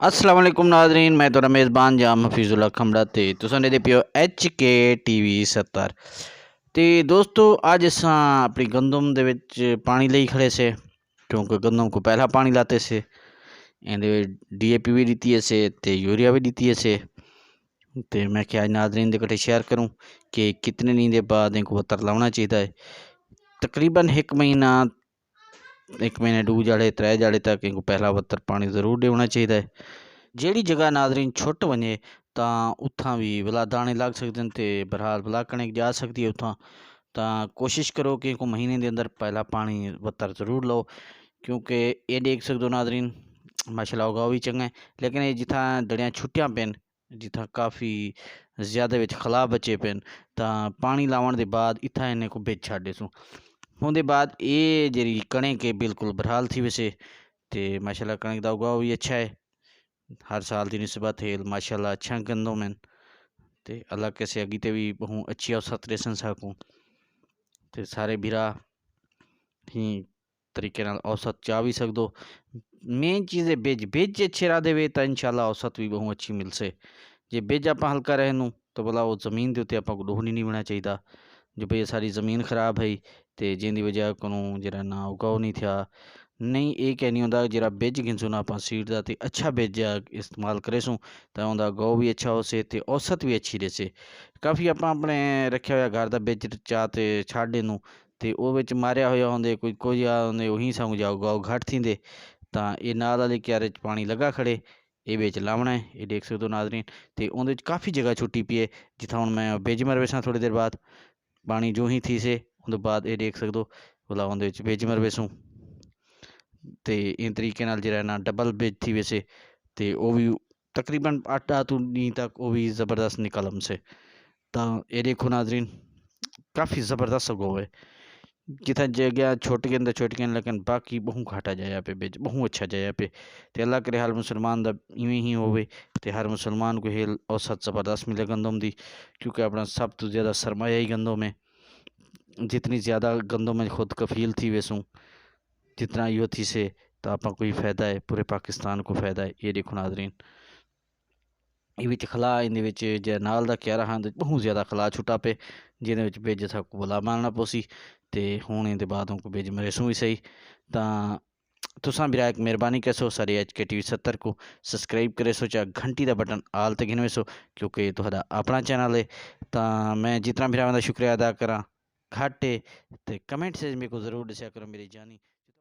अस्सलाम वालेकुम नाजरीन, मैं तो मेज़बान जाम हफीज़ुल्लाह खमड़ा ते तुसां दे पियो HK TV 70 ते दोस्तों अज असां अपनी गंदम दे विच पानी लई खड़े से क्योंकि गंदम को पहला पानी लाते से एंदे DAP भी दी से ते यूरिया भी दी से ते मैं क्या नाजरीन दे कटे शेयर करूं कि कितने नी दे बाद इनको वतर लाना चाहिए है। तकरीबन एक महीने 2 जाड़े 3 जाड़े तक इनको पहला वतर पानी ज़रूर देना चाहिए है। ਜਿਹੜੀ जगह नाजरीन छुट वने तो उत्थां भी भला दाने लग सकते हैं तो बहरहाल भला कणक जा सकती है उत्थां। तो कोशिश करो कि को महीने के अंदर पहला पानी वत्तर ज़रूर लो क्योंकि ये देख सकते हो नाजरीन माशाल्लाह उगाओ भी चंगा है। लेकिन ये जिथा दड़ियाँ छुट्टियाँ पेन जिथा काफ़ी ज़्यादा विच खला बचे पेन तो पानी लावन के बाद इत्था इन्हें को बेच छाड़े सूँ होंदे बाद ये जी कणक है बिल्कुल बरहाल थी वैसे तो माशाल्लाह कणक का उगाओ भी अच्छा है। हर साल की निस्बत है माशाल्लाह अच्छा गंदम है ते अल्लाह कैसे अगीते भी बहु अच्छी औसत रेसन सकूँ ते सारे भीरा ही तरीके नाल औसत चा भी सकदो। मेन चीज़ है बेज अच्छे रा देवे तो इंशाल्लाह औसत भी बहु अच्छी मिल से। जे बेज आप हल्का रहनू तो भला वो जमीन के उत्ते आपको डोहनी नहीं बना चाहिए जो भाई सारी ज़मीन खराब है तो जिंदी वजह को जरा ना उगाओ नहीं था नहीं ये कह नहीं होंदा जरा बिज गिनसू ना आप सीड का तो अच्छा बिज इस्तेमाल करे सूँ तो उनका गौ भी अच्छा हो से ते औसत भी अच्छी रहे। काफ़ी आप अपने रखे हुआ घर का बिज चाह तो छड़ देनू तो वो मारिया हुआ होंगे कोई आंदे उही संग जाओ गौ घट थी तो ये नाल वाले क्यारे पानी लगा खड़े ये बेच लावना है ये देख सकते हो नाजरीन तो उन्हें काफ़ी जगह छुट्टी पी है जिथा हूँ मैं बिज मर वेसा थोड़ी देर बाद पानी जो ही थी से उन बाद ये देख सकते हो भला उन्हें बिज मर वेसूँ तो इन तरीके नाल जरा ना डबल बेच थी वैसे तो वो भी तकरीबन 8 दी तक वो भी ज़बरदस्त निकल हमसे तो ये देखो नाजरीन काफ़ी ज़बरदस्त गो है जितना जगह छोटी के अंदर छोटी के लेकिन बाकी बहु घाटा जाया पे बेच बहु अच्छा जाया पे तो अल्लाह करे हर मुसलमान दा इवें ही होवे तो हर मुसलमान को हेल औसत ज़बरदस्त मिले गंदम दी क्योंकि अपना सब तो ज़्यादा सरमाया ही गंदों में जितनी ज़्यादा गंदों में खुद कफील थी वैसूँ जितना यो थी से तो आपको कोई फ़ायदा है पूरे पाकिस्तान को फ़ायदा है ये देखो नाजरीन ये खला इन जे नाल दा क्यारा हाँ बहुत ज़्यादा खला छुट्टा पे जिन्हें बेज था को बुला मारना पोसी तो हूँ इन बाद को बेज मरेसूँ भी सही तो तुसां भी एक मेहरबानी कैसो सारे HK TV 70 को सब्सक्राइब करे सो चाहे घंटी का बटन आल तक गिनवे सो क्योंकि तुहाडा अपना चैनल है तो मैं जितना भी शुक्रिया अदा करा घट है तो कमेंट से मेरे को ज़रूर दसिया करो मेरी जानी।